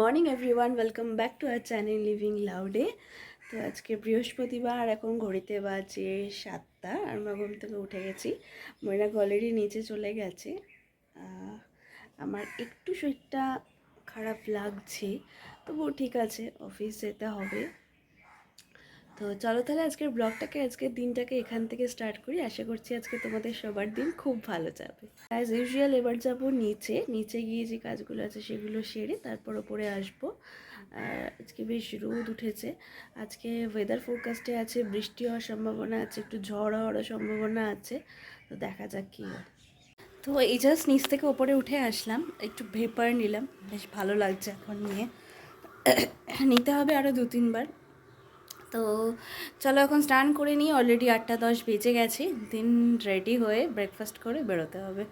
Morning everyone, welcome back to our channel living লাউডে। তো আজকে বৃহস্পতিবার, এখন ঘড়িতে বাজে 7টা আর আমরা ঘুম থেকে উঠে গেছি। ময়নাক অলরেডি নিচে চলে গেছে। আমার একটু শরীরটা খারাপ লাগছে, তবুও ঠিক আছে, অফিস যেতে হবে। তো চলো তাহলে আজকের ব্লগটাকে, আজকের দিনটাকে এখান থেকে স্টার্ট করি। আশা করছি আজকে তোমাদের সবার দিন খুব ভালো যাবে। অ্যাজ ইউজুয়াল এবার যাবো নিচে গিয়ে যে কাজগুলো আছে সেগুলো সেরে তারপর ওপরে আসবো। আজকে বেশ রোদ উঠেছে। আজকে ওয়েদার ফোরকাস্টে আছে বৃষ্টি হওয়ার সম্ভাবনা আছে, একটু ঝড় হওয়ারও সম্ভাবনা আছে। তো দেখা যাক কী হয়। তো এই জাস্ট নিচ থেকে ওপরে উঠে আসলাম, একটু ভেপার নিলাম, বেশ ভালো লাগছে এখন নিয়ে। নিতে হবে আরও 2-3 বার। তো চলো এখন স্নান করে নিই, অলরেডি 8:10 বেজে গেছে। দিন রেডি হয়ে ব্রেকফাস্ট করে বেরোতে হবে।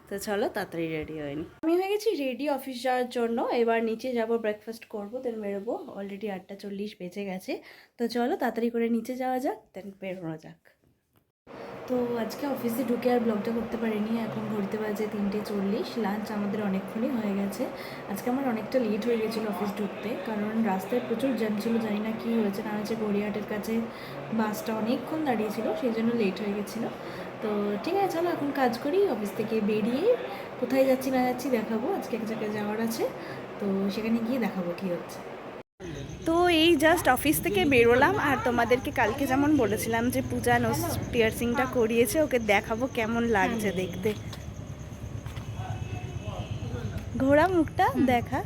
তো চলো তাড়াতাড়ি রেডি হয়ে নিই। আমি হয়ে গেছি রেডি অফিস যাওয়ার জন্য। এবার নিচে যাব, ব্রেকফাস্ট করবো, দেন বেরোবো। অলরেডি 8:40 বেজে গেছে। তো চলো তাড়াতাড়ি করে নিচে যাওয়া যাক, দেন বেরোনো যাক। তো আজকে অফিসে ঢুকে আর ব্লগটা করতে পারিনি। এখন ঘুরতে বাজে 3:40। লাঞ্চ আমাদের অনেকক্ষণই হয়ে গেছে। আজকে আমার অনেকটা লেট হয়ে গেছিলো অফিস ঢুকতে, কারণ রাস্তায় প্রচুর জ্যাম ছিল। জানি না কী হয়েছে, না হচ্ছে গড়িয়াহাটের কাছে বাসটা অনেকক্ষণ দাঁড়িয়েছিল, সেই জন্য লেট হয়ে গেছিলো। তো ঠিক আছে, চলো এখন কাজ করি। অফিস থেকে বেরিয়ে কোথায় যাচ্ছি না যাচ্ছি দেখাবো। আজকে এক জায়গায় যাওয়ার আছে, তো সেখানে গিয়ে দেখাবো কী হচ্ছে। তো এই জাস্ট অফিস থেকে বেরোলাম, আর তোমাদেরকে কালকে যেমন বলেছিলাম যে পূজা নোজ পিয়ার্সিংটা করিয়েছে, ওকে দেখাবো কেমন লাগছে দেখতে। ঘোড়া মুখটা দেখা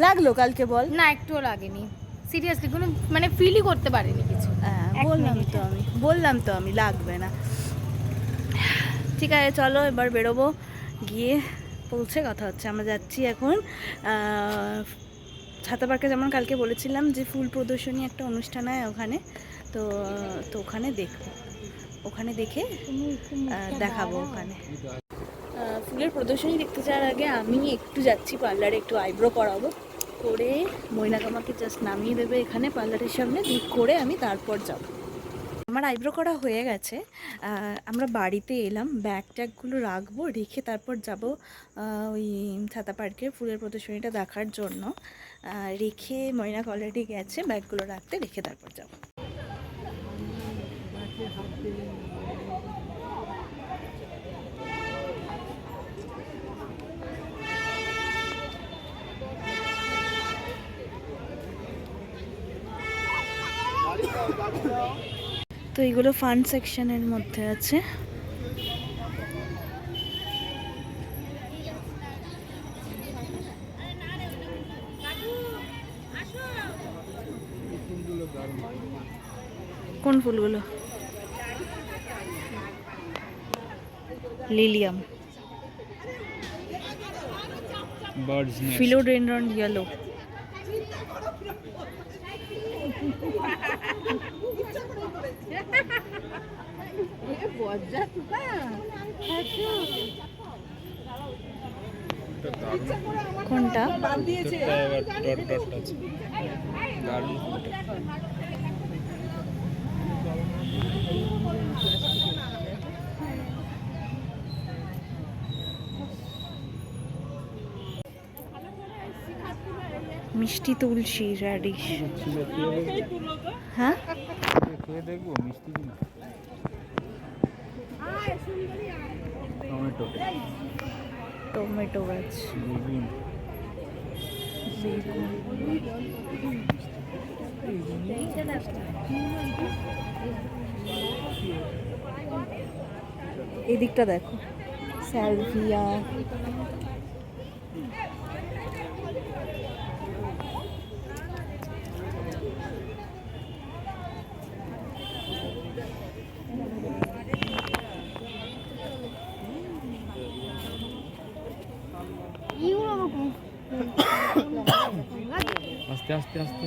লাগলো কালকে? বল না, একটুও লাগেনি, সিরিয়াসলি কোনো মানে ফিলই করতে পারিনি কিছু। বললাম তো আমি লাগবে না। ঠিক আছে চলো এবার বেরোবো, গিয়ে পৌঁছে কথা হচ্ছে। আমরা যাচ্ছি এখন ছাতা পার্কে। যেমন কালকে বলেছিলাম যে ফুল প্রদর্শনী একটা অনুষ্ঠান হয় ওখানে, তো ওখানে দেখবো, ওখানে দেখে দেখাবো। ওখানে ফুলের প্রদর্শনী দেখতে যাওয়ার আগে আমি একটু যাচ্ছি পার্লারে, একটু আইব্রো করাবো। করে মৈনাক আমাকে জাস্ট নামিয়ে দেবে এখানে পার্লারের সামনে, ঠিক করে আমি তারপর যাব। আমার আইব্রো করা হয়ে গেছে। আমরা বাড়িতে এলাম, ব্যাগ ট্যাগগুলো রাখবো, রেখে তারপর যাব ওই ছাতা পার্কের ফুলের প্রদর্শনীটা দেখার জন্য। রেখে মৈনাক অলরেডি গেছে ব্যাগগুলো রাখতে, রেখে তারপর যাব। তো এইগুলো ফান সেকশনের মধ্যে আছে। কোন ফুলগুলো? Lilium, philodendron yellow. কোনটা? মিষ্টি তুলসী, র্যাডিশ। হ্যাঁ দেখবো মিষ্টি কিনা। টমেটো, টমেটো গাছ, বেগুন, এদিকটা দেখো, স্যালভিয়া। আস্তে আস্তে আস্তে।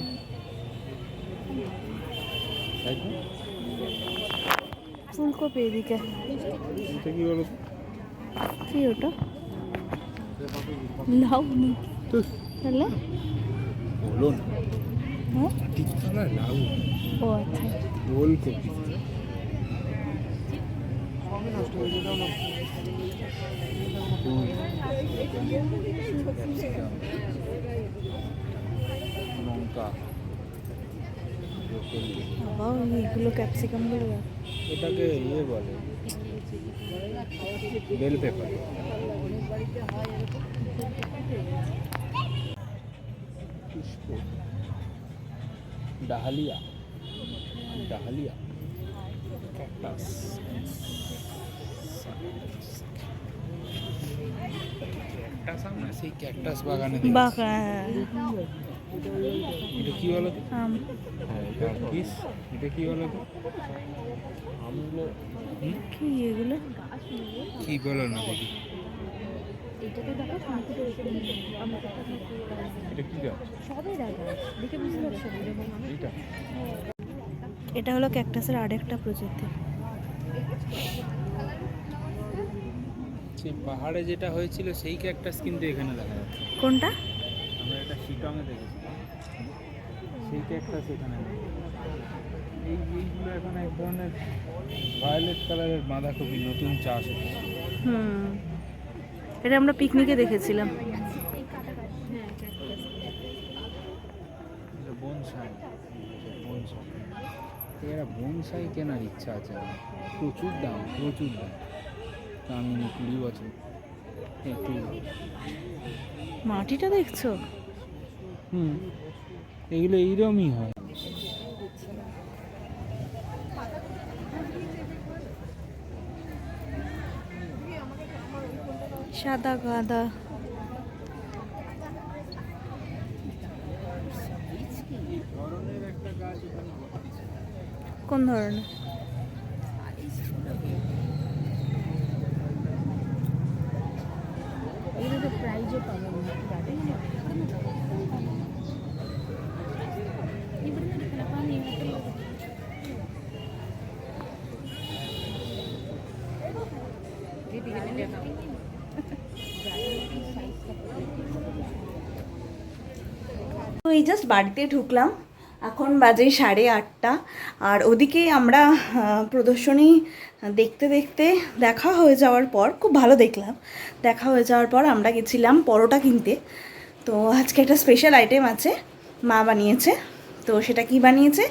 ফুলকপি এদিকে। এটা কি বলো? কি ওটা? লাউ না তাহলে? বলো না। হ্যাঁ, টিকতলা লাউ। ও আচ্ছা। ওলকপি। বাবা এইগুলো ক্যাপসিকামগুলো এটাকে ইয়ে বলে, বেল পেপার। পুষ্প, ডাহালিয়া, ডাহালিয়া, ক্যাকটাস। ক্যাকটাস আমরা সেই ক্যাকটাস বাগানে দেখেছি। বাঁকা এটা কি বলো তো? আম হ্যাঁ, এটা কিস। এটা কি বলো তো? আমগুলো কি এগুলো? কি বলো না দেখি। এটা কি গাছ? এটা এটা হলো ক্যাকটাসের আরেকটা প্রজাতি। সেই পাহাড়ে যেটা হয়েছিল সেই ক্যাকটাস কিন্তু এখানে দেখা যাচ্ছে। কোনটা? আমরা এটা শিটংয়ে দেখেছিলাম, সেই ক্যাকটাস এখানে নেই। এইগুলো এখন এক ধরনের ভায়োলেট কালারের বাঁধাকপি নতুন চাষ হচ্ছে। হুম, এটা আমরা পিকনিকে দেখেছিলাম। এটা বনসাই, বনসাই। এরা বনসাই কেনার ইচ্ছা আছে আমার। প্রচুর দাম, প্রচুর দাম। তা আমি 20 বছর একটু। মাটিটা দেখছো? এগুলো এইরকমই হয়। সাদা গাঁদা। কোন ধরনের? তো এই জাস্ট বাড়িতে ঢুকলাম, এখন বাজে 8:30। আর ওদিকে আমরা প্রদর্শনী দেখতে দেখতে দেখা হয়ে যাওয়ার পর, খুব ভালো দেখলাম, দেখা হয়ে যাওয়ার পর আমরা গেছিলাম পরোটা কিনতে। তো আজকে একটা স্পেশাল আইটেম আছে, মা বানিয়েছে। তো সেটা কি বানিয়েছে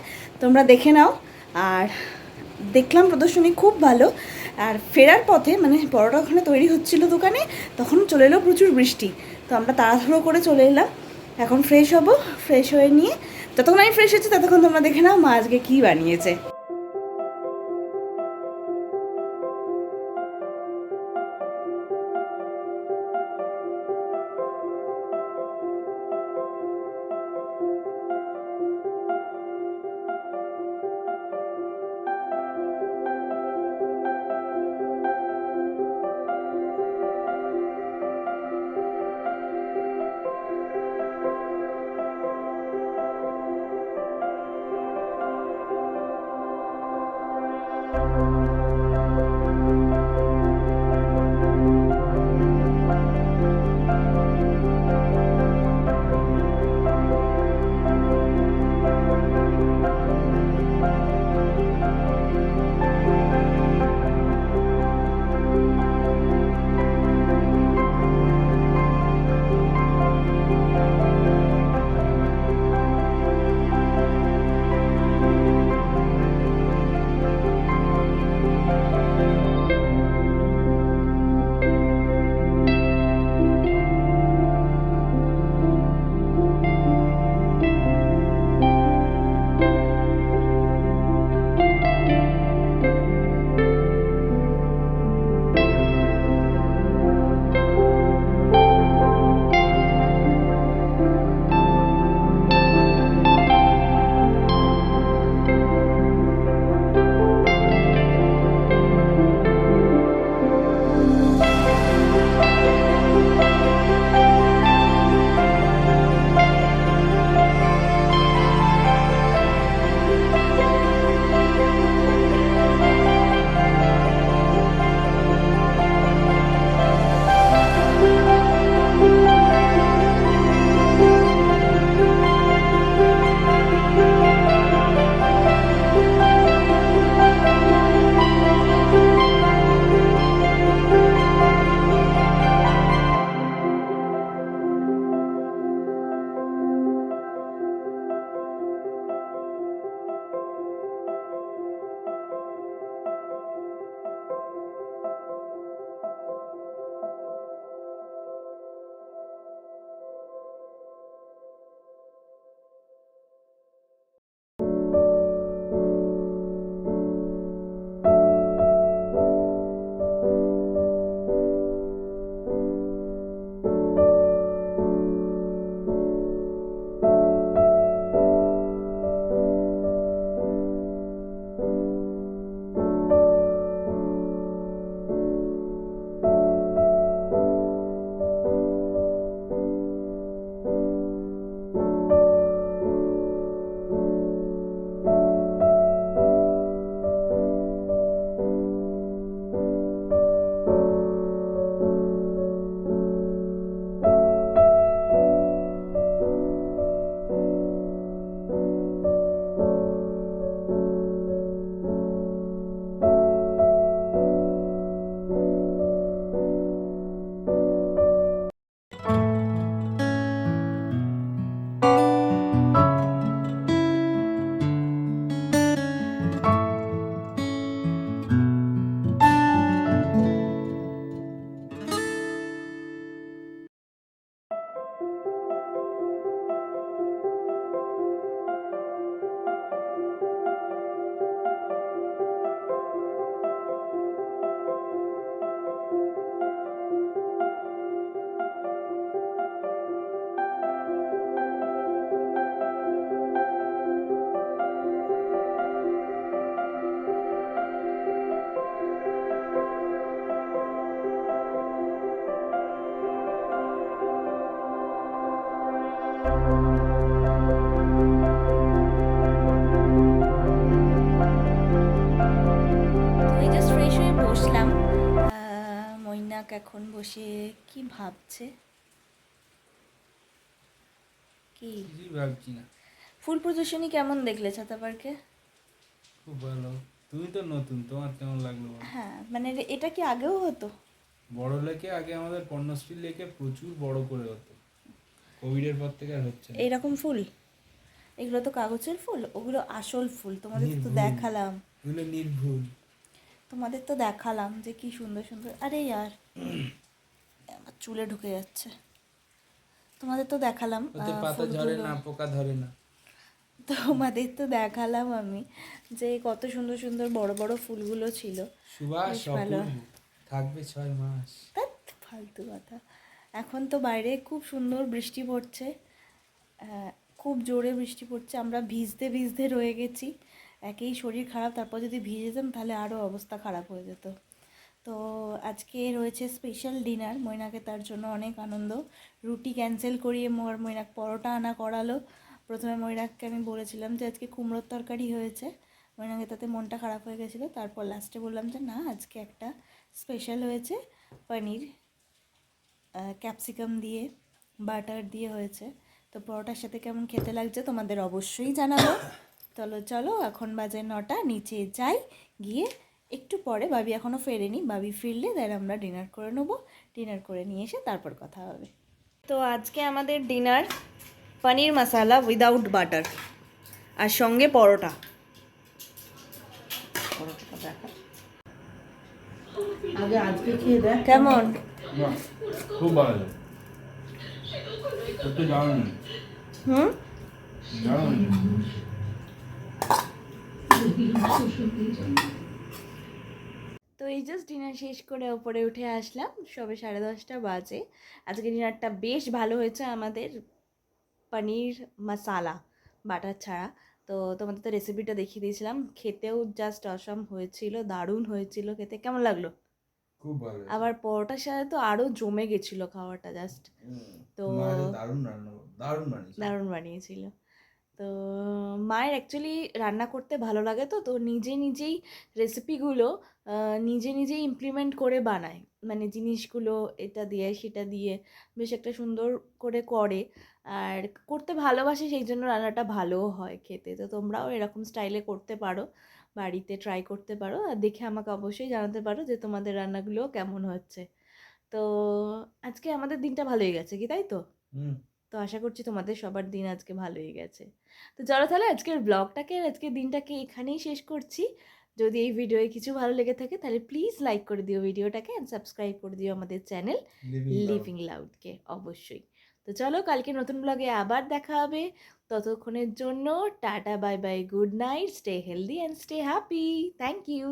তোমরা দেখে নাও। আর দেখলাম প্রদর্শনী খুব ভালো। আর ফেরার পথে মানে পরোটা ওখানে তৈরি হচ্ছিল দোকানে, তখন চলে এলো প্রচুর বৃষ্টি। তো আমরা তাড়াহুড়ো করে চলে এলাম। এখন ফ্রেশ হব, ফ্রেশ হয়ে নিয়ে যতক্ষণ আমি ফ্রেশ হচ্ছি ততক্ষণ তোমরা দেখে নাও মা আজকে কী বানিয়েছে। এখন বসে কি ভাবছে, কি কিছুই ভাবছি না। ফুল প্রদর্শনী কেমন দেখলে ছাতা পার্কে? খুব ভালো। তুমি তো নতুন, তোমার কেমন লাগলো বলো? হ্যাঁ মানে এটা কি আগেও হতো? বড় লেকে আগে আমাদের পর্ণশ্রী লেকে প্রচুর বড় করে হতো, কোভিডের পর থেকে আর হচ্ছে না। এইরকম ফুল? এগুলো তো কাগজের ফুল, ওগুলো আসল ফুল। তোমাদের তো নির্ভুল। দেখালাম, এগুলো নির্ভুল। তোমাদের তো দেখালাম যে কি সুন্দর সুন্দর। আরে ইয়ার আমার চুলে ঢুকে যাচ্ছে। তোমাদের তো দেখালাম ওতে পাতা ঝরে ফুলগুলো, না, পোকা ধরে না। তোমাদের তো দেখালাম আমি যে কত সুন্দর সুন্দর বড় বড় ফুলগুলো ছিল। সুবাস বেশ ভালো। অপূর্ব, থাকবে 6 মাস। ধ্যাৎ, ফালতু কথা। এখন তো বাইরে খুব সুন্দর বৃষ্টি পড়ছে, খুব জোরে বৃষ্টি পড়ছে। আমরা ভিজতে ভিজতে রয়ে গেছি, একেই শরীর খারাপ, তারপর যদি ভিজে যেতাম তাহলে আরও অবস্থা খারাপ হয়ে যেত। তো আজকে রয়েছে স্পেশাল ডিনার, মৈনাকে তার জন্য অনেক আনন্দ। রুটি ক্যান্সেল করিয়ে মৈনাক পরোটা আনা করালো। প্রথমে মৈনাককে আমি বলেছিলাম যে আজকে কুমড়োর তরকারি হয়েছে, মৈনাকে তাতে মনটা খারাপ হয়ে গেছিলো। তারপর লাস্টে বললাম যে না, আজকে একটা স্পেশাল হয়েছে, পনির ক্যাপসিকাম দিয়ে বাটার দিয়ে হয়েছে। তো পরোটার সাথে কেমন খেতে লাগছে তোমাদের অবশ্যই জানাবো। চলো চলো, এখন বাজে 9টা, নিচে যাই, গিয়ে একটু পরে, বাবি এখনও ফেরেনি, বাবি ফিরলে দেন আমরা ডিনার করে নেবো। ডিনার করে নিয়ে এসে তারপর কথা হবে। তো আজকে আমাদের ডিনার পনির মশালা উইদাউট বাটার, আর সঙ্গে পরোটা। পরোটাটা দেখা আগে আজকে খেয়ে দেখ কেমন। বাহ, খুব ভালো। একটু দারুণ হুম, দারুণ। তো এই জাস্ট ডিনার শেষ করে ওপরে উঠে আসলাম, সবে 10:30 বাজে। আজকে ডিনারটা বেশ ভালো হয়েছে আমাদের, পনির মশালা বাটার ছাড়া। তো তোমাদের তো রেসিপিটা দেখিয়ে দিয়েছিলাম, খেতেও জাস্ট অসম হয়েছিল, দারুণ হয়েছিল খেতে। কেমন লাগলো? খুব ভালো। আবার পরোটার সাথে তো আরও জমে গেছিলো খাওয়াটা জাস্ট। তো দারুণ রান্না, দারুণ বানিয়েছে। দারুণ বানিয়েছিল। তো মায়ের অ্যাকচুয়ালি রান্না করতে ভালো লাগে, তো তো নিজে নিজেই রেসিপিগুলো নিজে নিজেই ইমপ্লিমেন্ট করে বানায়, মানে জিনিসগুলো এটা দিয়ে সেটা দিয়ে বেশ একটা সুন্দর করে করে, আর করতে ভালোবাসে, সেই জন্য রান্নাটা ভালোও হয় খেতে। তো তোমরাও এরকম স্টাইলে করতে পারো, বাড়িতে ট্রাই করতে পারো, আর দেখে আমাকে অবশ্যই জানাতে পারো যে তোমাদের রান্নাগুলো কেমন হচ্ছে। তো আজকে আমাদের দিনটা ভালোই গেছে কি, তাই তো? হুম। তো আশা করছি তোমাদের সবার দিন আজকে ভালোই গেছে। তো চলো তাহলে আজকের ব্লগটাকে, আজকের দিনটাকে এখানেই শেষ করছি। যদি এই ভিডিওয়ে কিছু ভালো লেগে থাকে তাহলে প্লিজ লাইক করে দিও ভিডিওটাকে, অ্যান্ড সাবস্ক্রাইব করে দিও আমাদের চ্যানেল লিভিং লাউডকে অবশ্যই। তো চলো, কালকে নতুন ব্লগে আবার দেখা হবে। ততক্ষণের জন্য ta ta, bye bye, good night, stay healthy and stay happy. Thank you.